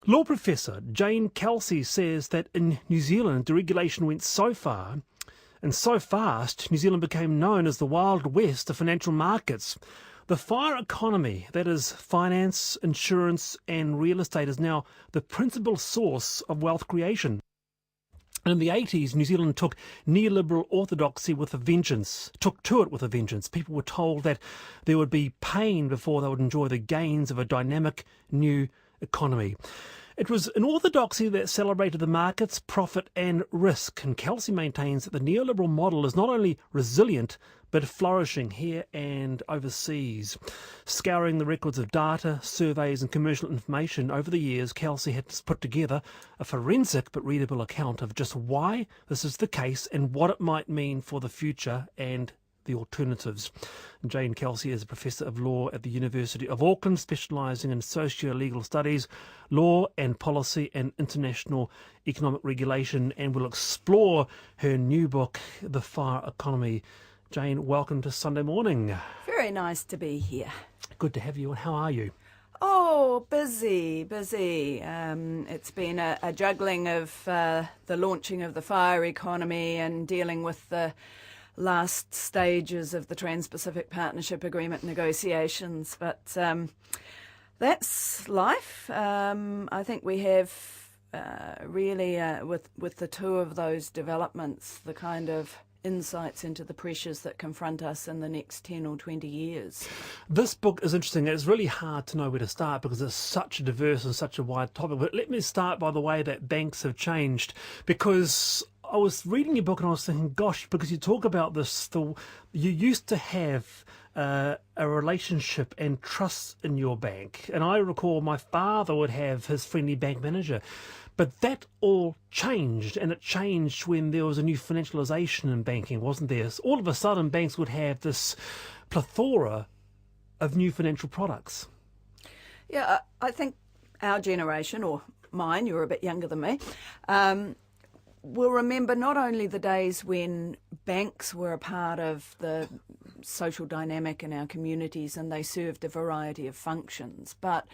Law professor Jane Kelsey says that in New Zealand, deregulation went so far and so fast, New Zealand became known as the Wild West of financial markets. The fire economy, that is finance, insurance and real estate, is now the principal source of wealth creation. And in the 80s, New Zealand took neoliberal orthodoxy with a vengeance, took to it with a vengeance. People were told that there would be pain before they would enjoy the gains of a dynamic new economy. It was an orthodoxy that celebrated the markets, profit and risk, and Kelsey maintains that the neoliberal model is not only resilient but flourishing here and overseas. Scouring the records of data, surveys and commercial information over the years, Kelsey has put together a forensic but readable account of just why this is the case and what it might mean for the future and the alternatives. Jane Kelsey is a professor of law at the University of Auckland, specialising in socio-legal studies, law and policy and international economic regulation, and will explore her new book, The Fire Economy. Jane, welcome to Sunday Morning. Very nice to be here. Good to have you, and how are you? Oh, busy. It's been a juggling of the launching of the fire economy and dealing with the last stages of the Trans-Pacific Partnership Agreement negotiations, but that's life. I think we have really, with the two of those developments, the kind of insights into the pressures that confront us in the next 10 or 20 years. This book is interesting. It's really hard to know where to start because it's such a diverse and such a wide topic. But let me start by the way that banks have changed, because I was reading your book and I was thinking, gosh, because you talk about this, you used to have a relationship and trust in your bank. And I recall my father would have his friendly bank manager. But that all changed, and it changed when there was a new financialisation in banking, wasn't there? So all of a sudden, banks would have this plethora of new financial products. Yeah, I think our generation, or mine, you're a bit younger than me, will remember not only the days when banks were a part of the social dynamic in our communities and they served a variety of functions, but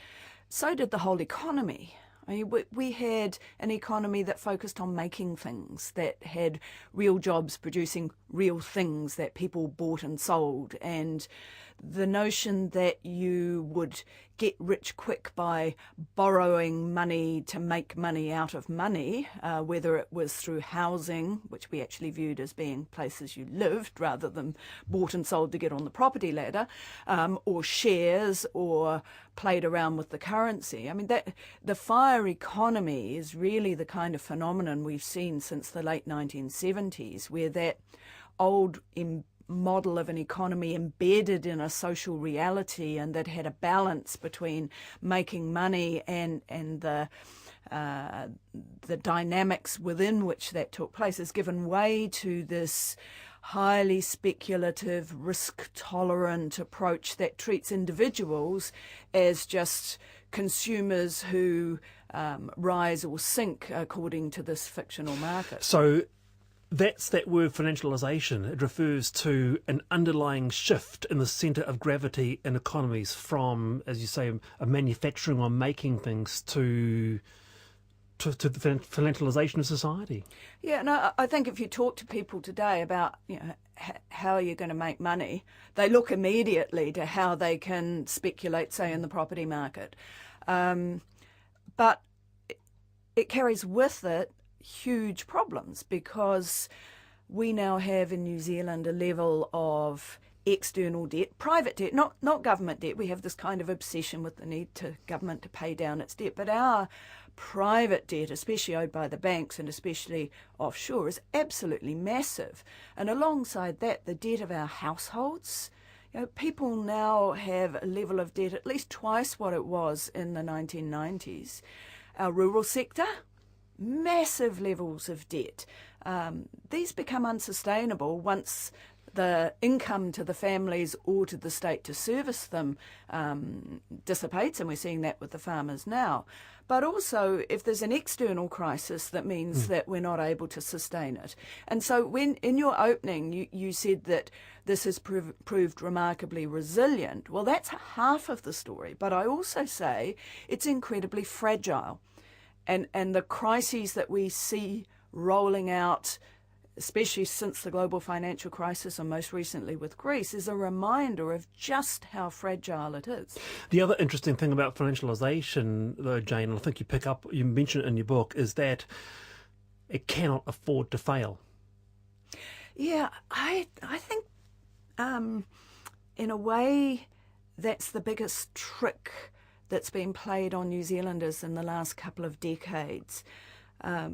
so did the whole economy. I mean, we had an economy that focused on making things, that had real jobs producing real things that people bought and sold. And the notion that you would get rich quick by borrowing money to make money out of money, whether it was through housing, which we actually viewed as being places you lived rather than bought and sold to get on the property ladder, or shares, or played around with the currency. I mean, that the fire economy is really the kind of phenomenon we've seen since the late 1970s, where that old model of an economy embedded in a social reality and that had a balance between making money and the dynamics within which that took place has given way to this highly speculative, risk-tolerant approach that treats individuals as just consumers who rise or sink according to this fictional market. So that's that word financialisation. It refers to an underlying shift in the centre of gravity in economies from, as you say, a manufacturing or making things to the financialisation of society. Yeah, no, I think if you talk to people today about, how you're going to make money, they look immediately to how they can speculate, say, in the property market. But it carries with it huge problems, because we now have in New Zealand a level of external debt, private debt, not government debt. We have this kind of obsession with the need to government to pay down its debt, but our private debt, especially owed by the banks and especially offshore, is absolutely massive. And alongside that, the debt of our households. People now have a level of debt at least twice what it was in the 1990s. Our rural sector, massive levels of debt. These become unsustainable once the income to the families or to the state to service them dissipates, and we're seeing that with the farmers now. But also, if there's an external crisis, that means that we're not able to sustain it. And so when in your opening you said that this has proved remarkably resilient, well, that's half of the story. But I also say it's incredibly fragile. And the crises that we see rolling out, especially since the global financial crisis and most recently with Greece, is a reminder of just how fragile it is. The other interesting thing about financialisation, though, Jane, and I think you mention it in your book, is that it cannot afford to fail. Yeah, I think in a way that's the biggest trick that's been played on New Zealanders in the last couple of decades.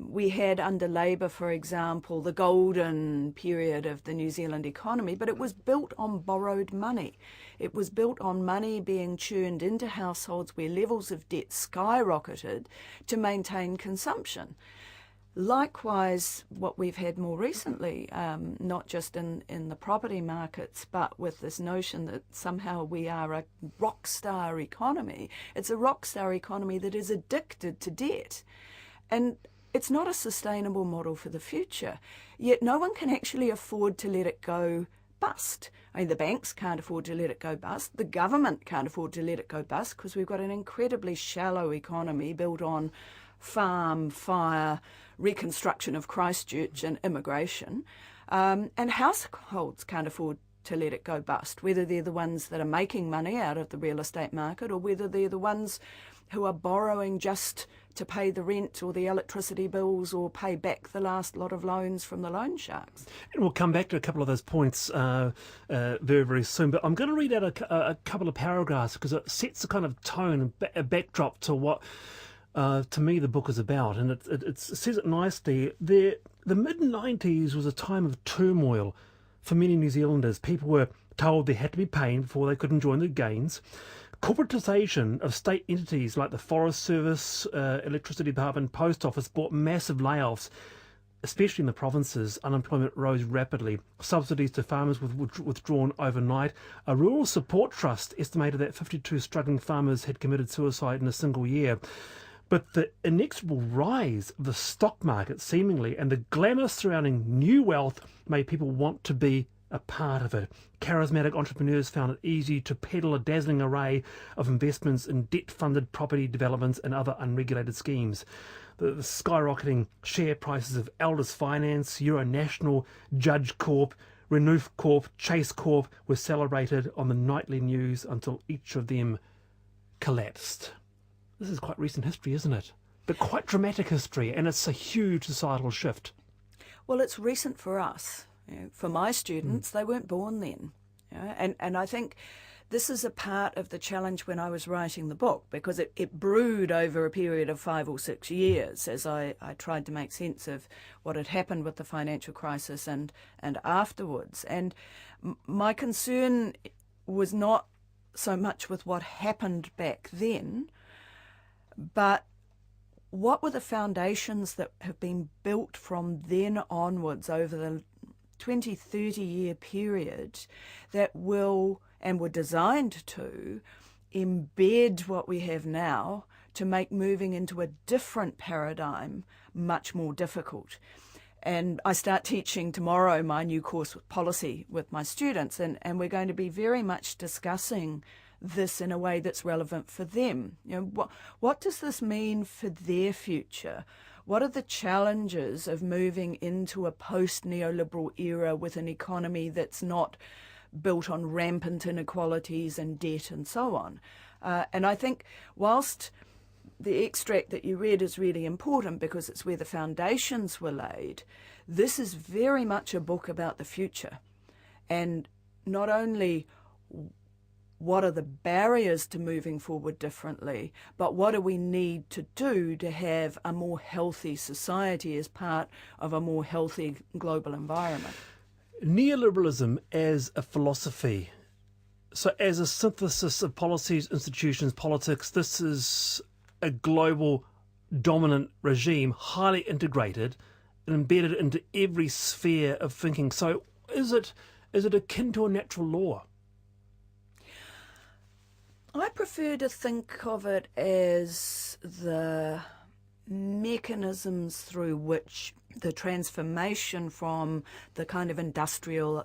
We had under Labour, for example, the golden period of the New Zealand economy, but it was built on borrowed money. It was built on money being churned into households where levels of debt skyrocketed to maintain consumption. Likewise, what we've had more recently, not just in the property markets, but with this notion that somehow we are a rock star economy. It's a rock star economy that is addicted to debt. And it's not a sustainable model for the future. Yet no one can actually afford to let it go bust. I mean, the banks can't afford to let it go bust. The government can't afford to let it go bust because we've got an incredibly shallow economy built on farm, fire, reconstruction of Christchurch and immigration. And households can't afford to let it go bust, whether they're the ones that are making money out of the real estate market or whether they're the ones who are borrowing just to pay the rent or the electricity bills or pay back the last lot of loans from the loan sharks. And we'll come back to a couple of those points very, very soon. But I'm going to read out a couple of paragraphs because it sets a kind of tone, a backdrop to what, to me, the book is about. And it says it nicely. The mid-90s was a time of turmoil for many New Zealanders. People were told they had to be paying before they could enjoy the gains. Corporatisation of state entities like the Forest Service, Electricity Department, Post Office brought massive layoffs, especially in the provinces. Unemployment rose rapidly. Subsidies to farmers were withdrawn overnight. A rural support trust estimated that 52 struggling farmers had committed suicide in a single year. But the inexorable rise of the stock market, seemingly, and the glamour surrounding new wealth made people want to be a part of it. Charismatic entrepreneurs found it easy to peddle a dazzling array of investments in debt-funded property developments and other unregulated schemes. The skyrocketing share prices of Elders Finance, Euronational, Judge Corp, Renew Corp, Chase Corp were celebrated on the nightly news until each of them collapsed. This is quite recent history, isn't it? But quite dramatic history, and it's a huge societal shift. Well, it's recent for us. For my students, they weren't born then. And I think this is a part of the challenge when I was writing the book, because it brewed over a period of 5 or 6 years as I tried to make sense of what had happened with the financial crisis and afterwards. And my concern was not so much with what happened back then, but what were the foundations that have been built from then onwards over the 20, 30-year period that will and were designed to embed what we have now to make moving into a different paradigm much more difficult. And I start teaching tomorrow my new course with policy with my students, and we're going to be very much discussing this in a way that's relevant for them. What does this mean for their future? What are the challenges of moving into a post-neoliberal era with an economy that's not built on rampant inequalities and debt and so on? And I think whilst the extract that you read is really important because it's where the foundations were laid, this is very much a book about the future. And not only what are the barriers to moving forward differently, but what do we need to do to have a more healthy society as part of a more healthy global environment? Neoliberalism as a philosophy. So as a synthesis of policies, institutions, politics, this is a global dominant regime, highly integrated and embedded into every sphere of thinking. So is it akin to a natural law? I prefer to think of it as the mechanisms through which the transformation from the kind of industrial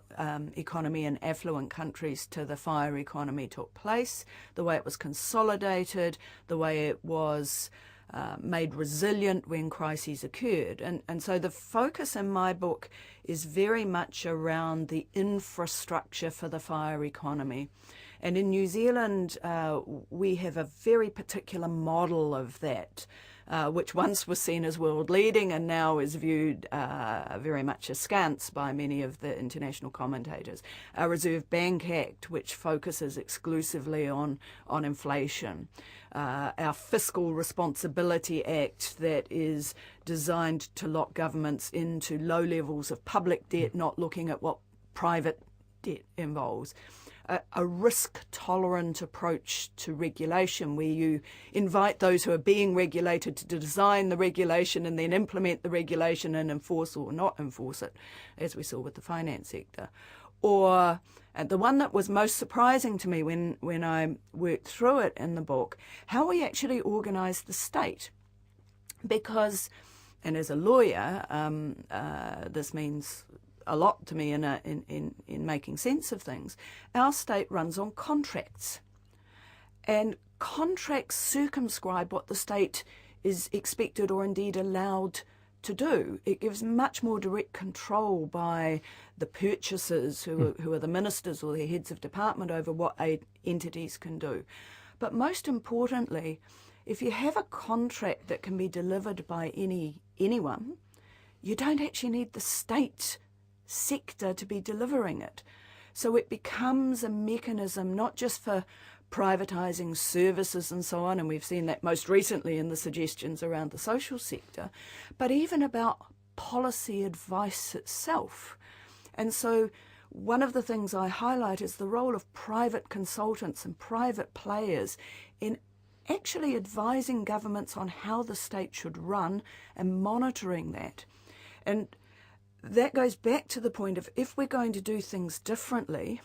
economy in affluent countries to the FIRE economy took place, the way it was consolidated, the way it was made resilient when crises occurred. And so the focus in my book is very much around the infrastructure for the fire economy. And in New Zealand, we have a very particular model of that, which once was seen as world leading and now is viewed very much askance by many of the international commentators. Our Reserve Bank Act, which focuses exclusively on inflation. Our Fiscal Responsibility Act, that is designed to lock governments into low levels of public debt, not looking at what private debt involves. A risk-tolerant approach to regulation, where you invite those who are being regulated to design the regulation and then implement the regulation and enforce or not enforce it, as we saw with the finance sector. Or, and the one that was most surprising to me when I worked through it in the book, how we actually organise the state. Because, and as a lawyer, this means a lot to me in making sense of things. Our state runs on contracts, and contracts circumscribe what the state is expected or indeed allowed to do. It gives much more direct control by the purchasers who are the ministers or the heads of department over what entities can do. But most importantly, if you have a contract that can be delivered by anyone, you don't actually need the state sector to be delivering it. So it becomes a mechanism not just for privatising services and so on, and we've seen that most recently in the suggestions around the social sector, but even about policy advice itself. And so one of the things I highlight is the role of private consultants and private players in actually advising governments on how the state should run and monitoring that. And that goes back to the point of, if we're going to do things differently,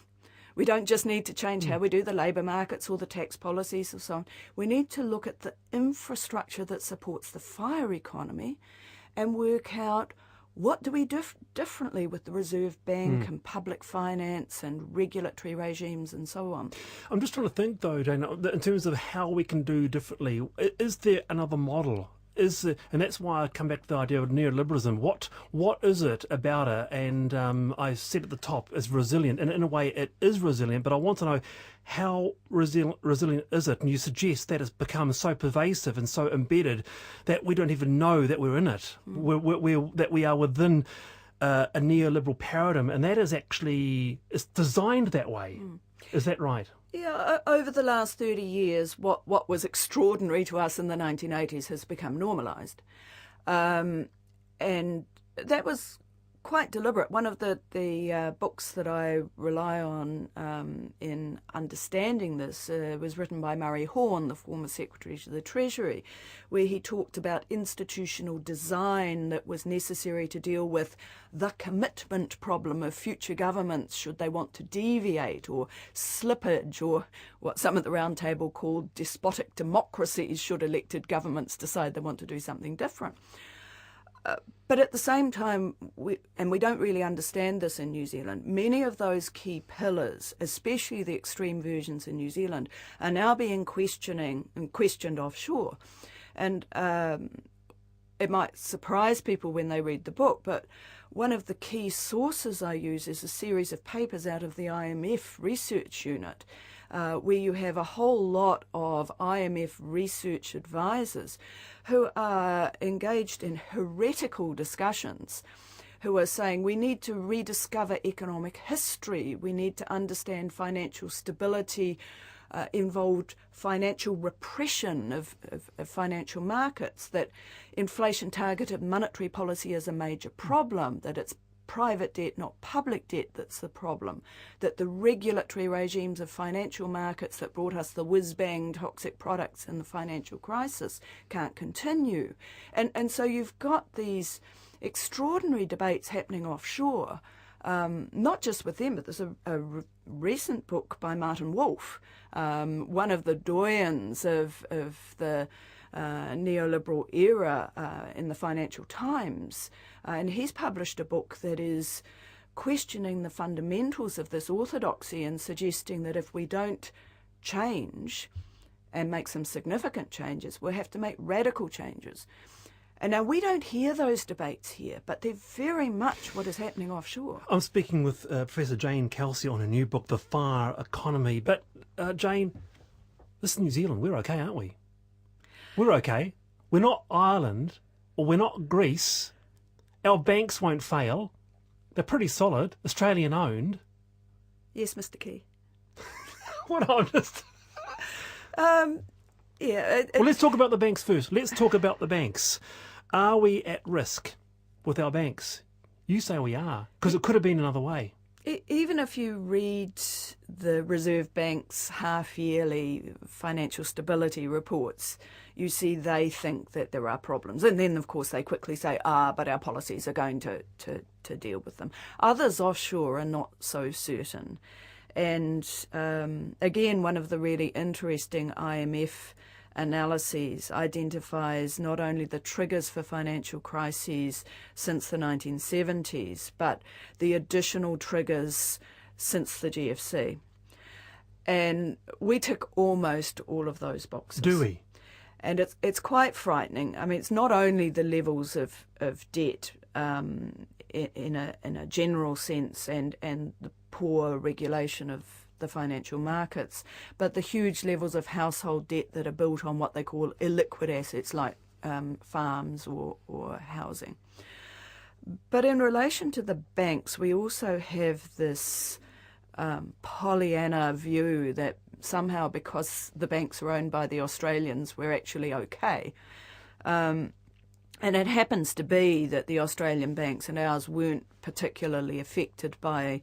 we don't just need to change how we do the labour markets or the tax policies or so on. We need to look at the infrastructure that supports the fire economy and work out what do we do differently with the Reserve Bank and public finance and regulatory regimes and so on. I'm just trying to think, though, Jane, in terms of how we can do differently. Is there another model? And that's why I come back to the idea of neoliberalism. What is it about it? And I said at the top, it's resilient. And in a way, it is resilient. But I want to know, how resilient is it? And you suggest that it's become so pervasive and so embedded that we don't even know that we're in it, that we are within a neoliberal paradigm. And that is actually, it's designed that way. Is that right? Yeah, over the last 30 years, what was extraordinary to us in the 1980s has become normalised. And that was quite deliberate. One of the books that I rely on in understanding this was written by Murray Horn, the former Secretary to the Treasury, where he talked about institutional design that was necessary to deal with the commitment problem of future governments should they want to deviate, or slippage, or what some at the Round Table called despotic democracies should elected governments decide they want to do something different. But at the same time, we don't really understand this in New Zealand, many of those key pillars, especially the extreme versions in New Zealand, are now being questioned offshore. And it might surprise people when they read the book, but one of the key sources I use is a series of papers out of the IMF research unit, where you have a whole lot of IMF research advisors who are engaged in heretical discussions, who are saying we need to rediscover economic history, we need to understand financial stability, involved financial repression of financial markets, that inflation-targeted monetary policy is a major problem, that it's private debt, not public debt, that's the problem, that the regulatory regimes of financial markets that brought us the whiz-bang toxic products in the financial crisis can't continue. And so you've got these extraordinary debates happening offshore, not just with them, but there's a recent book by Martin Wolf, one of the doyens of the neoliberal era in the Financial Times, and he's published a book that is questioning the fundamentals of this orthodoxy and suggesting that if we don't change, and make some significant changes, we'll have to make radical changes. And now we don't hear those debates here, but they're very much what is happening offshore. I'm speaking with Professor Jane Kelsey on a new book, The Fire Economy. But Jane, this is New Zealand. We're okay, aren't we? We're okay. We're not Ireland, or we're not Greece. Our banks won't fail. They're pretty solid, Australian owned. Yes, Mr. Key. What I'm just... Yeah. Well, let's talk about the banks first. Let's talk about the banks. Are we at risk with our banks? You say we are, because it could have been another way. Even if you read the Reserve Bank's half-yearly financial stability reports, you see they think that there are problems. And then, of course, they quickly say, but our policies are going to deal with them. Others offshore are not so certain. And again, one of the really interesting IMF analyses identifies not only the triggers for financial crises since the 1970s, but the additional triggers since the GFC. And we tick almost all of those boxes. Do we? And it's quite frightening. I mean, it's not only the levels of debt in a general sense and the poor regulation of the financial markets, but the huge levels of household debt that are built on what they call illiquid assets like farms or housing. But in relation to the banks, we also have this Pollyanna view that somehow because the banks are owned by the Australians, we're actually okay. And it happens to be that the Australian banks and ours weren't particularly affected by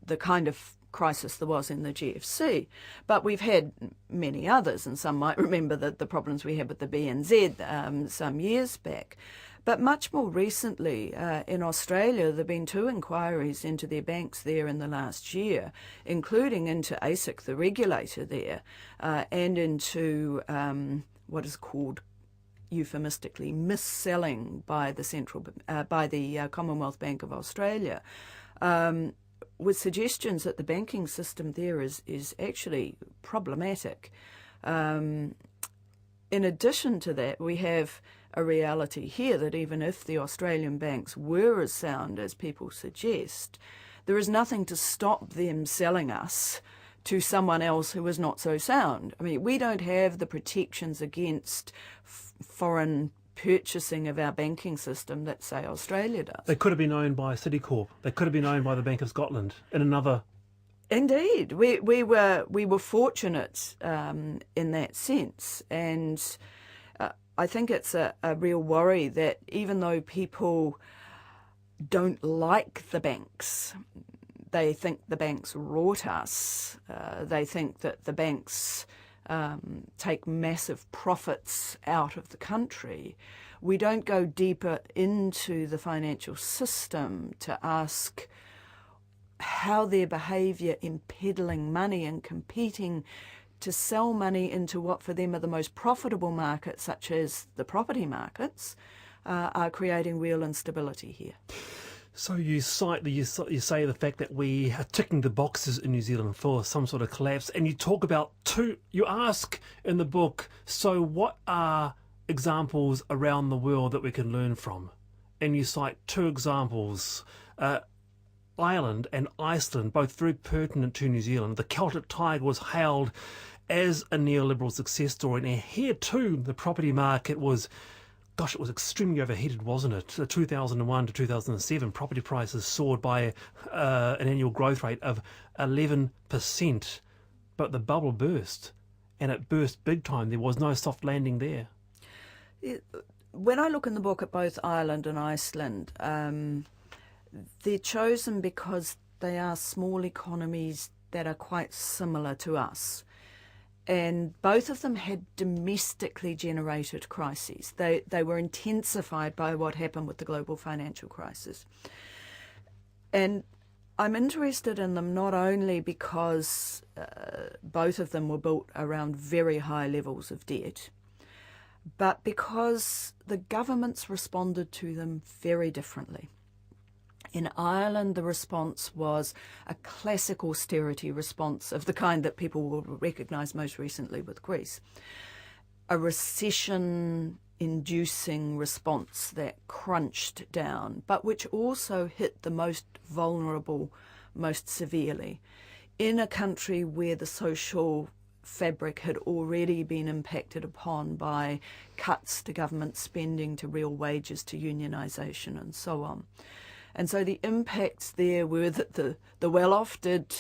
the kind of crisis there was in the GFC. But we've had many others, and some might remember the problems we had with the BNZ some years back. But much more recently, in Australia, there have been 2 inquiries into their banks there in the last year, including into ASIC, the regulator there, and into what is called euphemistically mis-selling by the Commonwealth Bank of Australia, with suggestions that the banking system there is actually problematic. In addition to that, we have a reality here that even if the Australian banks were as sound as people suggest, there is nothing to stop them selling us to someone else who is not so sound. I mean, we don't have the protections against foreign purchasing of our banking system that, say, Australia does. They could have been owned by Citicorp. They could have been owned by the Bank of Scotland in another... Indeed. We were fortunate in that sense. And I think it's a real worry that even though people don't like the banks, they think the banks rot us. They think that the banks take massive profits out of the country. We don't go deeper into the financial system to ask how their behaviour in peddling money and competing to sell money into what for them are the most profitable markets, such as the property markets, are creating real instability here. So you say the fact that we are ticking the boxes in New Zealand for some sort of collapse, and you talk about you ask in the book, so what are examples around the world that we can learn from? And you cite 2 examples, Ireland and Iceland, both very pertinent to New Zealand. The Celtic Tide was hailed as a neoliberal success story, and here too the property market was... Gosh, it was extremely overheated, wasn't it? 2001 to 2007, property prices soared by an annual growth rate of 11%. But the bubble burst, and it burst big time. There was no soft landing there. When I look in the book at both Ireland and Iceland, they're chosen because they are small economies that are quite similar to us. And both of them had domestically generated crises. They were intensified by what happened with the global financial crisis. And I'm interested in them not only because both of them were built around very high levels of debt, but because the governments responded to them very differently. In Ireland, the response was a classic austerity response of the kind that people will recognise most recently with Greece. A recession-inducing response that crunched down, but which also hit the most vulnerable most severely. In a country where the social fabric had already been impacted upon by cuts to government spending, to real wages, to unionisation and so on. And so the impacts there were that the well-off did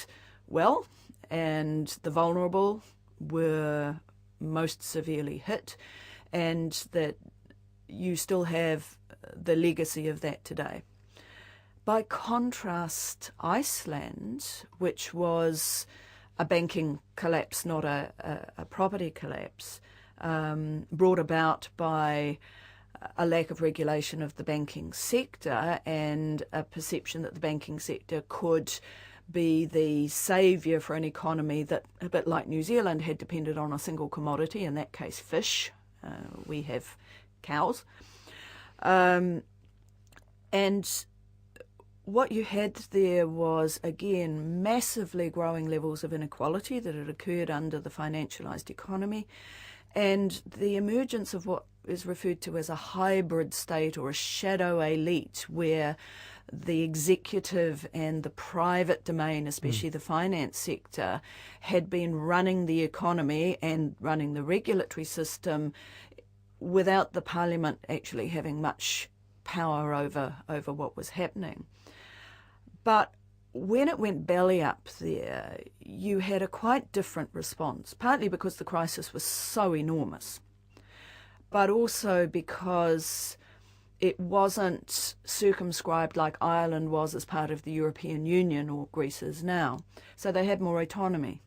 well and the vulnerable were most severely hit, and that you still have the legacy of that today. By contrast, Iceland, which was a banking collapse, not a property collapse, brought about by a lack of regulation of the banking sector and a perception that the banking sector could be the saviour for an economy that, a bit like New Zealand, had depended on a single commodity, in that case fish. We have cows. And what you had there was, again, massively growing levels of inequality that had occurred under the financialised economy, and the emergence of what is referred to as a hybrid state or a shadow elite, where the executive and the private domain, especially the finance sector, had been running the economy and running the regulatory system without the parliament actually having much power over what was happening. But when it went belly up there, you had a quite different response, partly because the crisis was so enormous, but also because it wasn't circumscribed like Ireland was as part of the European Union, or Greece is now. So they had more autonomy.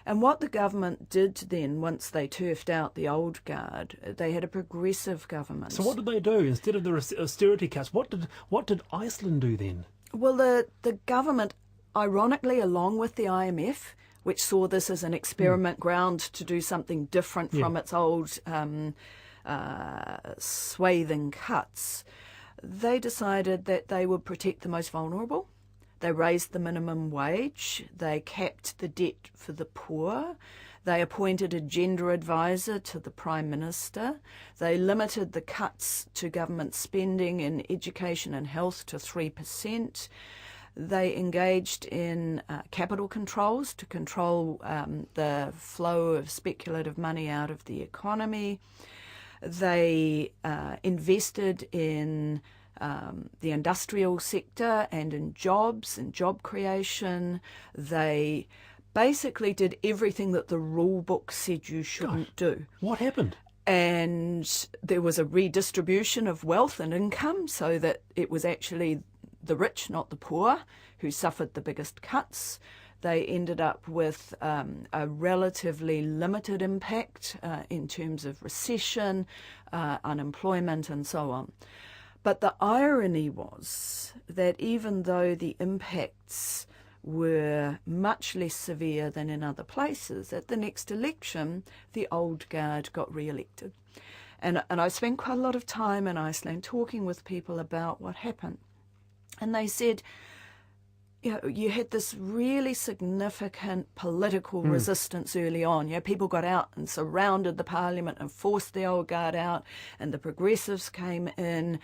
And what the government did then, once they turfed out the old guard, they had a progressive government. So what did they do instead of the austerity cuts? What did Iceland do then? Well, the government, ironically, along with the IMF, which saw this as an experiment ground to do something different from its old swathing cuts, they decided that they would protect the most vulnerable. They raised the minimum wage. They capped the debt for the poor. They appointed a gender advisor to the Prime Minister. They limited the cuts to government spending in education and health to 3%. They engaged in capital controls to control the flow of speculative money out of the economy. They invested in the industrial sector and in jobs and job creation. They basically did everything that the rule book said you shouldn't do. What happened? And there was a redistribution of wealth and income, so that it was actually the rich, not the poor, who suffered the biggest cuts. They ended up with a relatively limited impact in terms of recession, unemployment, and so on. But the irony was that even though the impacts were much less severe than in other places, at the next election, the old guard got re-elected. And I spent quite a lot of time in Iceland talking with people about what happened. And they said, you know, you had this really significant political resistance early on. You know, people got out and surrounded the parliament and forced the old guard out, and the progressives came in.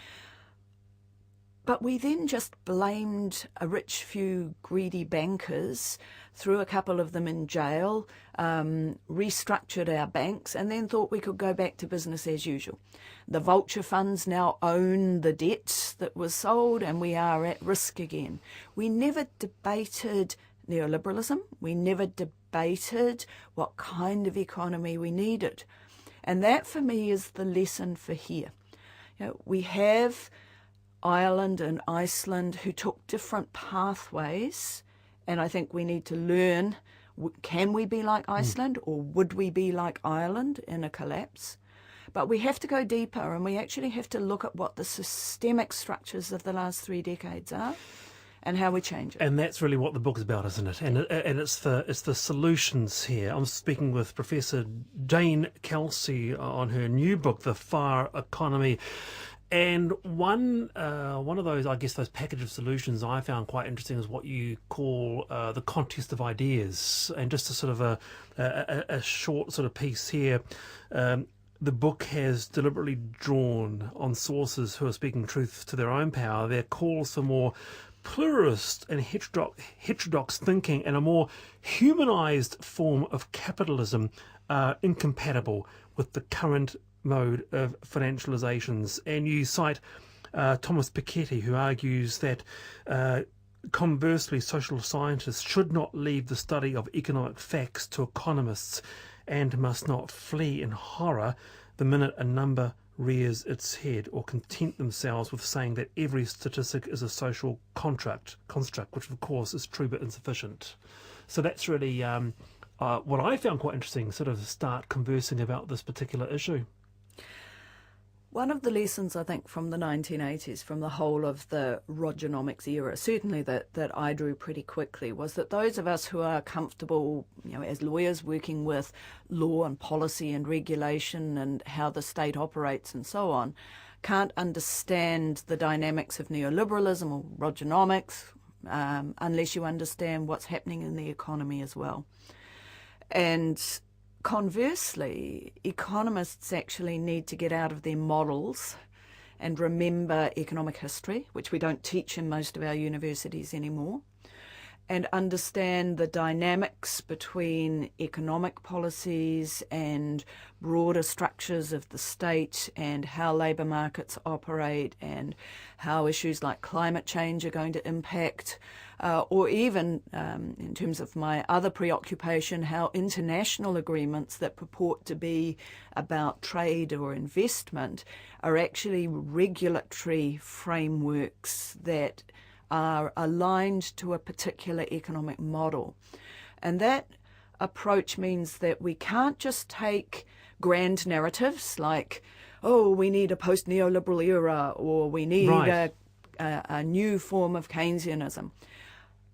But we then just blamed a rich few greedy bankers, threw a couple of them in jail, restructured our banks, and then thought we could go back to business as usual. The vulture funds now own the debt that was sold, and we are at risk again. We never debated neoliberalism. We never debated what kind of economy we needed. And that, for me, is the lesson for here. You know, we have Ireland and Iceland who took different pathways, and I think we need to learn, can we be like Iceland or would we be like Ireland in a collapse? But we have to go deeper, and we actually have to look at what the systemic structures of the last 3 decades are and how we change it. And that's really what the book is about, isn't it? And it's the solutions here. I'm speaking with Professor Jane Kelsey on her new book, The Fire Economy. And one of those, I guess, those package of solutions I found quite interesting is what you call the contest of ideas. And just a sort of a short sort of piece here. The book has deliberately drawn on sources who are speaking truth to their own power. Their calls for more pluralist and heterodox thinking and a more humanized form of capitalism are incompatible with the current mode of financializations. And you cite Thomas Piketty, who argues that conversely, social scientists should not leave the study of economic facts to economists and must not flee in horror the minute a number rears its head, or content themselves with saying that every statistic is a social construct, which of course is true but insufficient. So that's really what I found quite interesting, sort of start conversing about this particular issue. One of the lessons, I think, from the 1980s, from the whole of the Rogernomics era, certainly that I drew pretty quickly, was that those of us who are comfortable, as lawyers working with law and policy and regulation and how the state operates and so on, can't understand the dynamics of neoliberalism or Rogernomics unless you understand what's happening in the economy as well. And conversely, economists actually need to get out of their models and remember economic history, which we don't teach in most of our universities anymore, and understand the dynamics between economic policies and broader structures of the state and how labour markets operate and how issues like climate change are going to impact, or even, in terms of my other preoccupation, how international agreements that purport to be about trade or investment are actually regulatory frameworks that are aligned to a particular economic model. And that approach means that we can't just take grand narratives like, oh, we need a post-neoliberal era, or we need a new form of Keynesianism.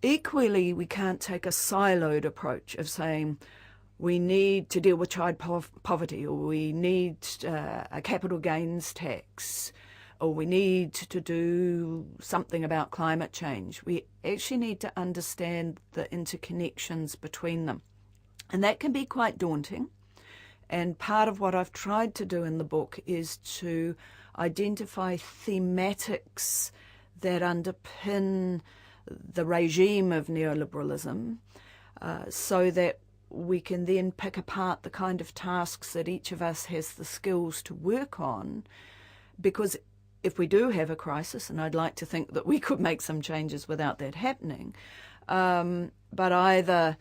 Equally, we can't take a siloed approach of saying we need to deal with child poverty, or we need a capital gains tax, or we need to do something about climate change. We actually need to understand the interconnections between them. And that can be quite daunting. And part of what I've tried to do in the book is to identify thematics that underpin the regime of neoliberalism, so that we can then pick apart the kind of tasks that each of us has the skills to work on. Because if we do have a crisis, and I'd like to think that we could make some changes without that happening, but either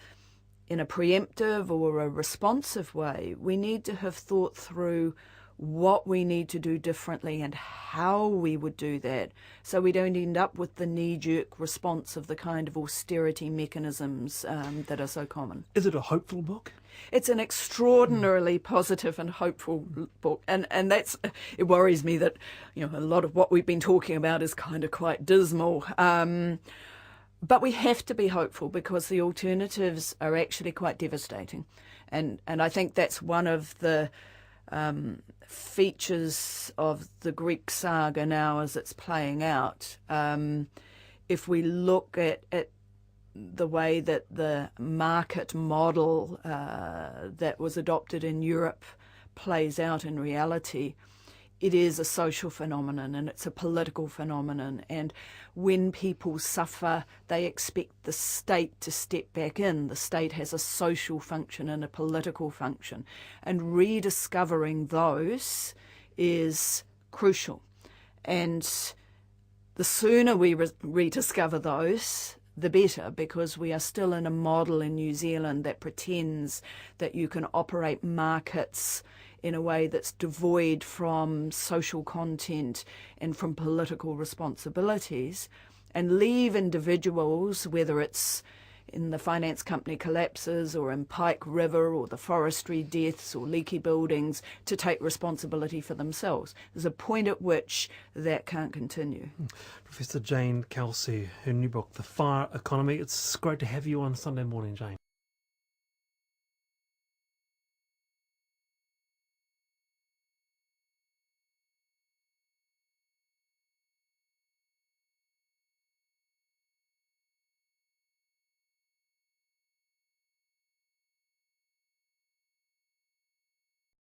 in a preemptive or a responsive way, we need to have thought through what we need to do differently and how we would do that, so we don't end up with the knee-jerk response of the kind of austerity mechanisms that are so common. Is it a hopeful book? It's an extraordinarily positive and hopeful book, and that's, it worries me that a lot of what we've been talking about is kind of quite dismal. But we have to be hopeful because the alternatives are actually quite devastating, and I think that's one of the features of the Greek saga now as it's playing out. If we look at the way that the market model that was adopted in Europe plays out in reality, it is a social phenomenon and it's a political phenomenon. And when people suffer, they expect the state to step back in. The state has a social function and a political function. And rediscovering those is crucial. And the sooner we rediscover those, the better, because we are still in a model in New Zealand that pretends that you can operate markets in a way that's devoid from social content and from political responsibilities, and leave individuals, whether it's in the finance company collapses or in Pike River or the forestry deaths or leaky buildings, to take responsibility for themselves. There's a point at which that can't continue. Professor Jane Kelsey, her new book, The Fire Economy. It's great to have you on Sunday morning, Jane.